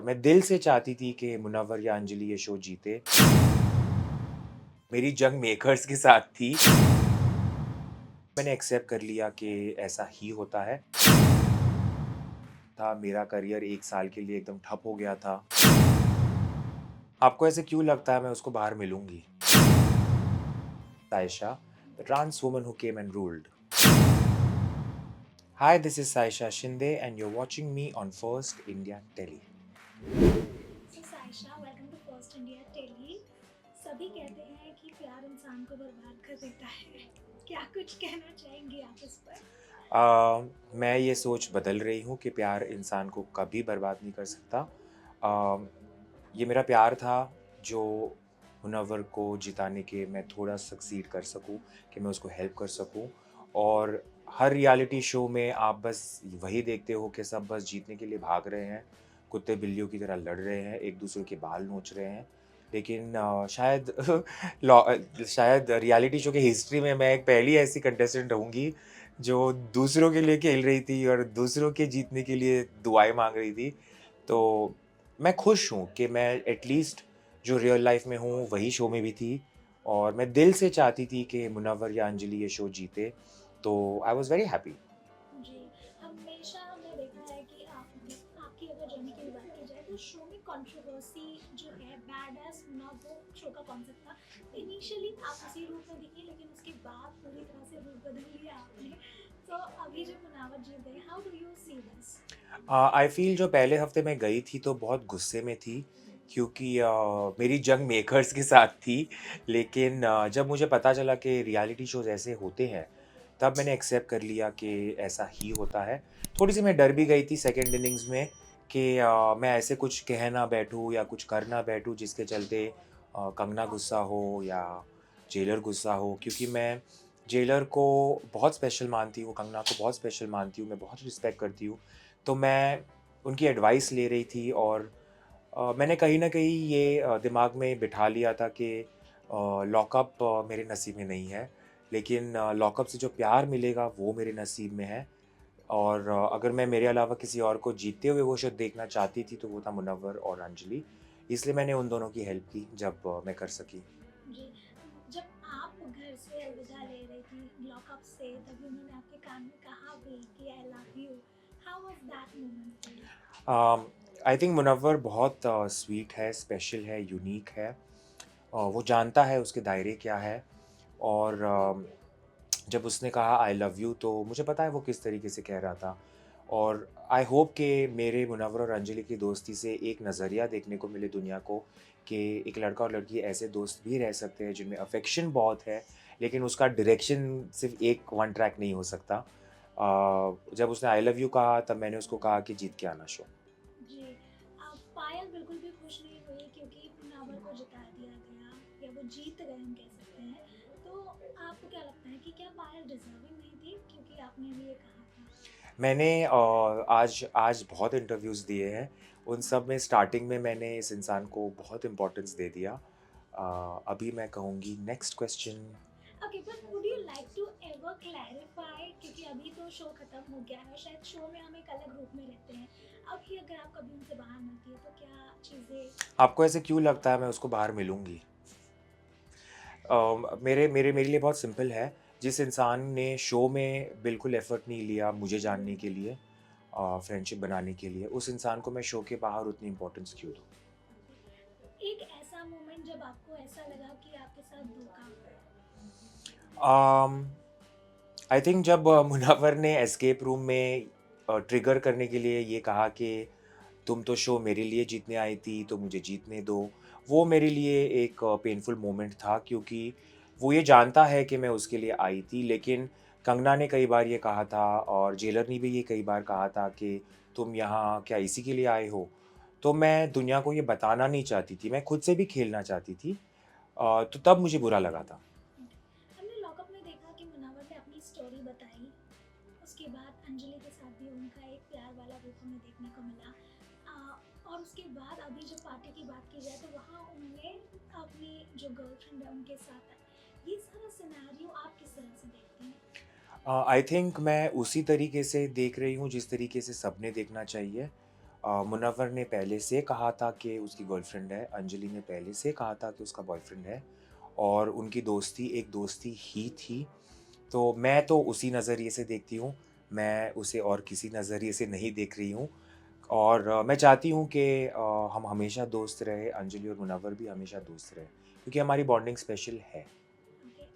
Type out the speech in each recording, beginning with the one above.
मैं दिल से चाहती थी कि मुनव्वर या अंजलि ये शो जीते। मेरी जंग मेकर्स के साथ थी। मैंने एक्सेप्ट कर लिया कि ऐसा ही होता है। मेरा करियर 1 साल के लिए एकदम ठप हो गया था। आपको ऐसे क्यों लगता है मैं उसको बाहर मिलूँगी? Saisha, the trans woman who came and ruled. Hi, this is Saisha Shinde and you're watching me on First India Telly. So Saisha welcome to First India Telly. सभी कहते हैं कि प्यार इंसान को बर्बाद कर देता है। क्या कुछ कहना चाहेंगी आप इस पर? मैं ये सोच बदल रही हूँ कि प्यार इंसान को कभी बर्बाद नहीं कर सकता। ये मेरा प्यार था जो मुनव्वर को जिताने के मैं थोड़ा सक्सीड कर सकूँ, कि मैं उसको हेल्प कर सकूँ। और हर रियलिटी शो में आप बस वही देखते हो कि सब बस जीतने के लिए भाग रहे हैं, कुत्ते बिल्लियों की तरह लड़ रहे हैं, एक दूसरे के बाल नोच रहे हैं। लेकिन शायद शायद रियलिटी शो की हिस्ट्री में मैं एक पहली ऐसी कंटेस्टेंट रहूँगी जो दूसरों के लिए खेल रही थी और दूसरों के जीतने के लिए दुआएँ माँग रही थी। तो मैं खुश हूँ कि मैं एटलीस्ट जो रियल लाइफ़ में हूँ, वही शो में भी थी और मैं दिल से चाहती थी कि मुनव्वर या अंजलि ये शो जीते, तो आई वाज़ वेरी हैप्पी। जी, हमेशा हमने देखा है कि आपकी अगर जर्नी की भी बात की जाए तो शो में कंट्रोवर्सी जो है बैड एस ना वो शो का कॉन्सेप्ट था। इनिशियली आप उसी रूप में दिखी लेकिन उसके बाद पूरी तरह से रूप बदल लिया आपने। तो अभी जब मुनावर जीत गए, how do you see this? I feel जो पहले हफ़्ते मैं गई थी तो बहुत गुस्से में थी, क्योंकि मेरी जंग मेकर्स के साथ थी। लेकिन जब मुझे पता चला कि रियलिटी शोज़ ऐसे होते हैं, तब मैंने एक्सेप्ट कर लिया कि ऐसा ही होता है। थोड़ी-सी मैं डर भी गई थी सेकंड इनिंग्स में कि मैं ऐसे कुछ कह ना बैठूँ या कुछ कर ना बैठूँ जिसके चलते कंगना गुस्सा हो या जेलर गुस्सा हो, क्योंकि मैं जेलर को बहुत स्पेशल मानती हूँ, कंगना को बहुत स्पेशल मानती हूँ, मैं बहुत रिस्पेक्ट करती हूँ। तो मैं उनकी एडवाइस ले रही थी और मैंने कहीं न कहीं ये दिमाग में बिठा लिया था कि लॉकअप मेरे नसीब में नहीं है, लेकिन लॉकअप से जो प्यार मिलेगा वो मेरे नसीब में है। और अगर मैं मेरे अलावा किसी और को जीतते हुए वो शो देखना चाहती थी, तो वो था मुनव्वर और अंजलि। इसलिए मैंने उन दोनों की हेल्प की जब मैं कर सकी। जी, जब आप घर से अलविदा ले रही थी लॉकअप से, तभी उन्होंने आपके कान में कहा भी कि I love you. How was that moment for you? I think Munawar बहुत स्वीट है, स्पेशल है, यूनिक है। वो जानता है उसके दायरे क्या है और जब उसने कहा आई लव यू तो मुझे पता है वो किस तरीके से कह रहा था। और आई होप कि मेरे मुनव्वर और अंजलि की दोस्ती से एक नज़रिया देखने को मिले दुनिया को, कि एक लड़का और लड़की ऐसे दोस्त भी रह सकते हैं जिनमें अफेक्शन बहुत है, लेकिन उसका डायरेक्शन सिर्फ एक वन ट्रैक नहीं हो सकता। जब उसने आई लव यू कहा तब मैंने उसको कहा कि जीत के आना शो। जी, पायल बिल्कुल भी खुश नहीं हुई क्योंकि मुनावर को जिता दिया गया या वो जीत गए हम कह सकते हैं। तो आपको क्या लगता है कि क्या पायल डिज़र्विंग नहीं थी? क्योंकि आपने भी ये कहा था। मैंने आज आज बहुत इंटरव्यूज़ दिए हैं, उन सब में स्टार्टिंग में मैंने इस इंसान को बहुत इम्पोर्टेंस दे दिया। अभी मैं कहूँगी next question. Okay, but would you like to ever clarify, क्योंकि अभी तो शो खत्म हो गया है, शायद शो में हम एक अलग रूप में रहते हैं। अभी अगर आप कभी उनसे बाहर मिलती है तो क्या चीज़ें? आपको ऐसे क्यों लगता है मैं उसको बाहर मिलूँगी? मेरे लिए बहुत सिंपल है, जिस इंसान ने शो में बिल्कुल एफ़र्ट नहीं लिया मुझे जानने के लिए, फ्रेंडशिप बनाने के लिए, उस इंसान को मैं शो के बाहर उतनी इम्पोर्टेंस क्यों दूँ? एक ऐसा मोमेंट जब आपको ऐसा लगा कि आपके साथ धोखा हुआ है? अम, आई थिंक जब मुनव्वर ने एस्केप रूम में ट्रिगर करने के लिए ये कहा कि तुम तो शो मेरे लिए जीतने आई थी, तो मुझे जीतने दो। वो मेरे लिए एक पेनफुल मोमेंट था, क्योंकि वो ये जानता है कि मैं उसके लिए आई थी, लेकिन कंगना ने कई बार ये कहा था और जेलर ने भी ये कई बार कहा था कि तुम यहाँ क्या इसी के लिए आए हो? तो मैं दुनिया को ये बताना नहीं चाहती थी, मैं खुद से भी खेलना चाहती थी। तो तब मुझे बुरा लगा था। हमने लॉकअप में देखा कि मुनावर ने अपनी स्टोरी बताई। उसके बाद अंजलि के साथ भी उनका एक प्यार वाला रूप हमें देखने को मिला। और उसके बाद अभी जब पार्टी की बात की जाए तो वहाँ उन्होंने अपनी जो गर्लफ्रेंड है उनके साथ है। ये सारा सिनेरियो आप किस तरह से देखते हैं? आई थिंक मैं उसी तरीके से देख रही हूँ जिस तरीके से सबने देखना चाहिए। मुनव्वर ने पहले से कहा था कि उसकी गर्लफ्रेंड है, अंजलि ने पहले से कहा था कि उसका बॉयफ्रेंड है और उनकी दोस्ती एक दोस्ती ही थी। तो मैं तो उसी नज़रिए से देखती हूँ, मैं उसे और किसी नज़रिए से नहीं देख रही हूँ और मैं चाहती हूँ कि हम हमेशा दोस्त रहें, अंजलि और मुनव्वर भी हमेशा दोस्त रहें, क्योंकि हमारी बॉन्डिंग स्पेशल है। ओके।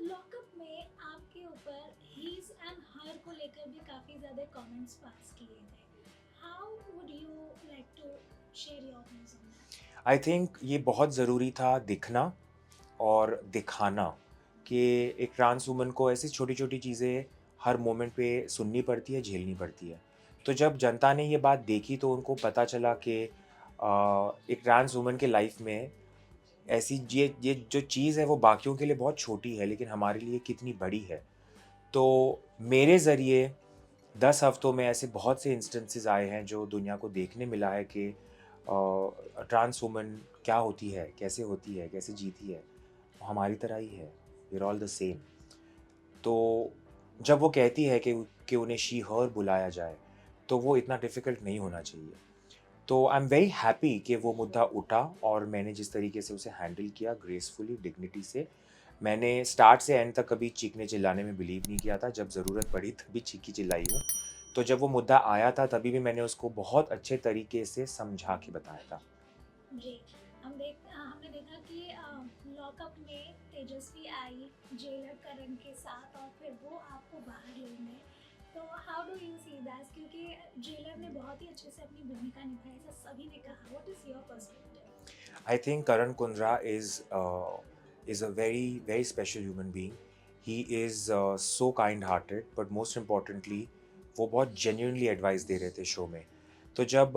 लॉकअप में आपके ऊपर हीज एंड हर को लेकर भी काफ़ी ज़्यादा कमेंट्स पास किए थे। How would you like to share your views on that? I think ये बहुत ज़रूरी था दिखना और दिखाना कि एक ट्रांस वुमन को ऐसी छोटी-छोटी चीज़ें हर मोमेंट पे सुननी पड़ती है, झेलनी पड़ती है। तो जब जनता ने ये बात देखी तो उनको पता चला कि एक ट्रांस वुमन के लाइफ़ में ऐसी ये जो चीज़ है वो बाकियों के लिए बहुत छोटी है लेकिन हमारे लिए कितनी बड़ी है। तो मेरे ज़रिए 10 हफ्तों में ऐसे बहुत से इंस्टेंसेस आए हैं जो दुनिया को देखने मिला है कि ट्रांस वुमन क्या होती है, कैसे जीती है। हमारी तरह ही है, we are all the same. तो जब वो कहती है कि उन्हें शी हर बुलाया जाए, तो वो इतना डिफ़िकल्ट नहीं होना चाहिए। तो आई एम वेरी हैप्पी कि वो मुद्दा उठा और मैंने जिस तरीके से उसे हैंडल किया ग्रेसफुली, डिग्निटी से। मैंने स्टार्ट से एंड तक कभी चीखने-चिल्लाने में बिलीव नहीं किया था, जब ज़रूरत पड़ी तभी चीखी-चिल्लाई हूँ। तो जब वो मुद्दा आया था तभी भी मैंने उसको बहुत अच्छे तरीके से समझा के बताया था। जी। हमने देखा कि लॉकअप में तेजस्वी आई जेलर करण के साथ और फिर वो आपको बाहर लेने। तो how do you see that? क्योंकि जेलर ने बहुत ही अच्छे से अपनी भूमिका निभाई, ऐसा सभी ने कहा। What is your perspective? I think Karan Kundra is a very very special human being. He is so kind-hearted, but most importantly, वो बहुत genuinely advice दे रहे थे शो में। तो जब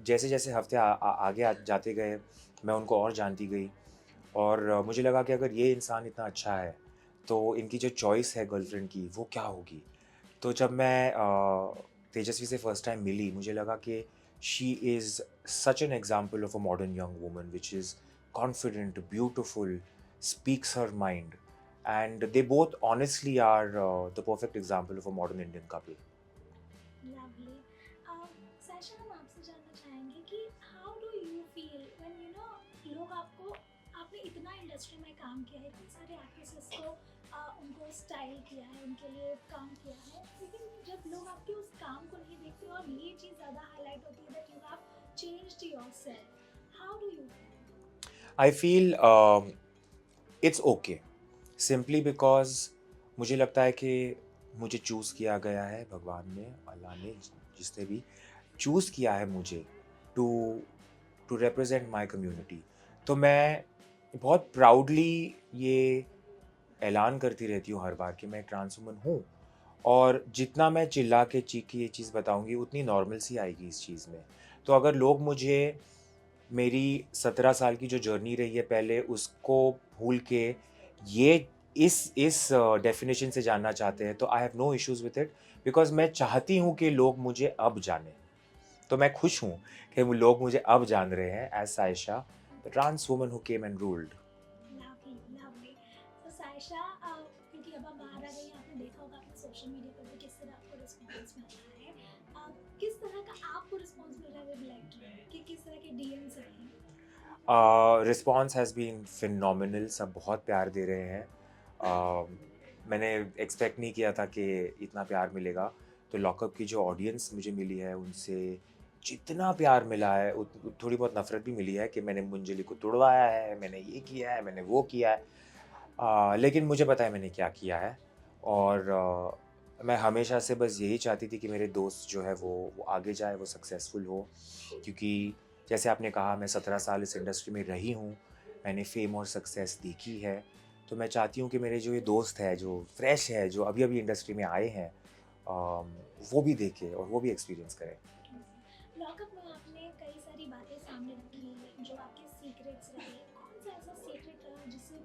जैसे जैसे हफ्ते आगे जाते गए, मैं उनको और जानती गई और मुझे लगा कि अगर ये इंसान इतना अच्छा है, तो इनकी जो चॉइस है गर्लफ्रेंड की, वो क्या होगी? तो जब मैं तेजस्वी से फर्स्ट टाइम मिली, मुझे लगा कि she is such an example of a modern young woman which is confident, beautiful, speaks her mind and they both honestly are the perfect example of a modern Indian couple. Lovely. Sasha, हम आपसे जानना चाहेंगे कि how do you feel when लोग आपको, आपने इतना industry में काम किया है, इतने सारे एक्ट्रेसेस को उनको स्टाइल किया है, उनके लिए काम किया है, लेकिन जब लोग आपके उस काम को नहीं देखते और ये चीज़ ज़्यादा हाईलाइट होती है that you have changed yourself, how do you feel? I feel it's okay simply because मुझे लगता है कि मुझे चूज़ किया गया है भगवान ने, अल्लाह ने, जिसने भी चूज़ किया है मुझे to to represent my community. तो मैं बहुत प्राउडली ये ऐलान करती रहती हूँ हर बार कि मैं ट्रांस वुमन हूँ और जितना मैं चिल्ला के चीख के ये चीज़ बताऊँगी उतनी नॉर्मल सी आएगी इस चीज़ में। तो अगर लोग मुझे मेरी 17 साल की जो जर्नी रही है पहले उसको भूल के ये इस डेफ़िनेशन से जानना चाहते हैं तो I have no issues with it because मैं चाहती हूँ कि लोग मुझे अब जानें। तो मैं खुश हूँ कि वो लोग मुझे अब जान रहे हैं as Saisha, the trans woman who came and ruled. Lovely, lovely. तो सायशा, क्योंकि अब आप बाहर आ गई हैं, आपने देखा होगा अपने सोशल मीडिया पर भी किस तरह आपको रिस्पॉन्स मिल रहा है। किस तरह का आपको रिस्पॉन्स मिल रहा है विद लाइक कि किस तरह के डीएम्स आए हैं? रिस्पॉन्स हैज़ बीन फिनोमिनल, सब बहुत प्यार दे रहे हैं। मैंने एक्सपेक्ट नहीं किया था कि इतना प्यार मिलेगा। तो लॉकअप की जो ऑडियंस मुझे मिली है उनसे जितना प्यार मिला है थोड़ी बहुत नफ़रत भी मिली है कि मैंने मंजली को तुड़वाया है, मैंने ये किया है, मैंने वो किया है। लेकिन मुझे पता है मैंने क्या किया है और मैं हमेशा से बस यही चाहती थी कि मेरे दोस्त जो है वो आगे जाए, वो सक्सेसफुल हो। क्योंकि जैसे आपने कहा मैं 17 साल इस इंडस्ट्री में रही हूँ, मैंने फ़ेम और सक्सेस देखी है। तो मैं चाहती हूँ कि मेरे जो ये दोस्त हैं, जो फ्रेश है, जो अभी-अभी इंडस्ट्री में आए हैं वो भी देखें और वो भी एक्सपीरियंस करें। लॉकअप में आपने कई सारी बातें सामने रखी जो आपके सीक्रेट्स रहे। कौन सा ऐसा सीक्रेट रहा जिसे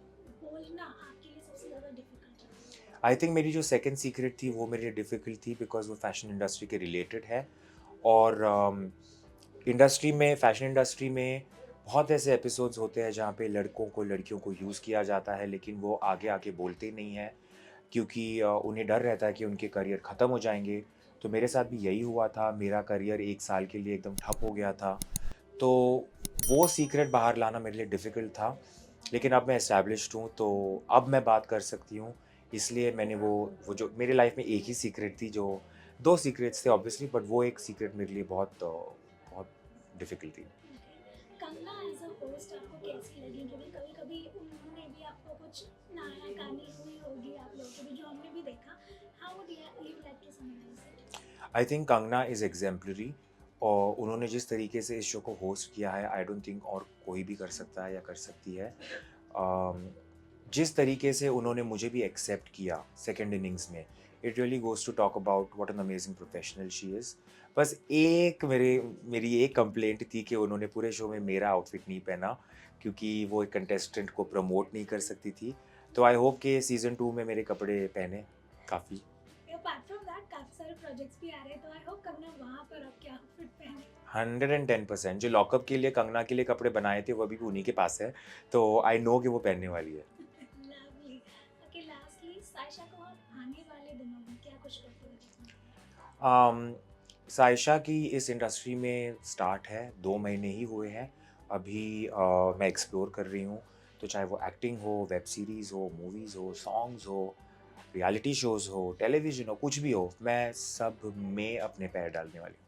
बोलना आपके लिए सबसे ज़्यादा डिफिकल्ट रहा? आई थिंक मेरी जो सेकंड सीक्रेट थी वो मेरे लिए डिफ़िकल्ट थी बिकॉज़ वो फ़ैशन इंडस्ट्री के रिलेटेड है और फ़ैशन इंडस्ट्री में बहुत ऐसे एपिसोड्स होते हैं जहाँ पे लड़कों को लड़कियों को यूज़ किया जाता है लेकिन वो आगे आके बोलते नहीं हैं क्योंकि उन्हें डर रहता है कि उनके करियर ख़त्म हो जाएँगे। तो मेरे साथ भी यही हुआ था, मेरा करियर 1 साल के लिए एकदम ठप हो गया था। तो वो सीक्रेट बाहर लाना मेरे लिए डिफ़िकल्ट था, लेकिन अब मैं एस्टैब्लिश्ड हूँ, तो अब मैं बात कर सकती हूँ। इसलिए मैंने वो जो मेरे लाइफ़ में एक ही सीक्रेट थी, जो 2 सीक्रेट्स थे ऑब्वियसली, बट वो एक सीक्रेट मेरे लिए बहुत डिफ़िकल्ट थी। Okay. Kangana as a host आपको कैसी लगी? क्योंकि कभी-कभी उन्होंने भी आपको कुछ नाना-नानी हुई होगी आप लोगों की भी, जो हमने भी देखा। How would you like to summarize it? I think Kangana is exemplary, और उन्होंने जिस तरीके से इस शो को होस्ट किया है, आई डोंट थिंक और कोई भी कर सकता है या कर सकती है। अम, जिस तरीके से उन्होंने मुझे भी एक्सेप्ट किया सेकंड इनिंग्स में, it really goes to talk about what an amazing professional she is. बस एक मेरी एक कंप्लेंट थी कि उन्होंने पूरे शो में मेरा आउटफिट नहीं पहना, क्योंकि वो एक कंटेस्टेंट को प्रमोट नहीं कर सकती थी। तो आई होप कि सीज़न 2 में मेरे कपड़े पहने काफ़ी। अपार्ट फ्रॉम दैट काफ़ी सारे प्रोजेक्ट्स भी आ रहे हैं, तो आई होप कंगना वहाँ पर आपके आउटफिट पहने। 110% जो लॉकअप के लिए कंगना के लिए कपड़े बनाए थे, वो अभी भी उन्हीं के पास है। तो आई नो कि वो पहनने वाली है। लवली। ओके, लास्टली सायशा को आप आने वाले दिनों में क्या कुछ करते हुए देखना चाहेंगे? अम, सायशा की इस इंडस्ट्री में स्टार्ट है, 2 महीने ही हुए हैं। अभी मैं एक्सप्लोर कर रही हूँ, तो चाहे वो एक्टिंग हो, वेब सीरीज़ हो, मूवीज़ हो, सॉन्ग्स हो, रियलिटी शोज़ हो, टेलीविज़न हो, कुछ भी हो, मैं सब में अपने पैर डालने वाली हूँ।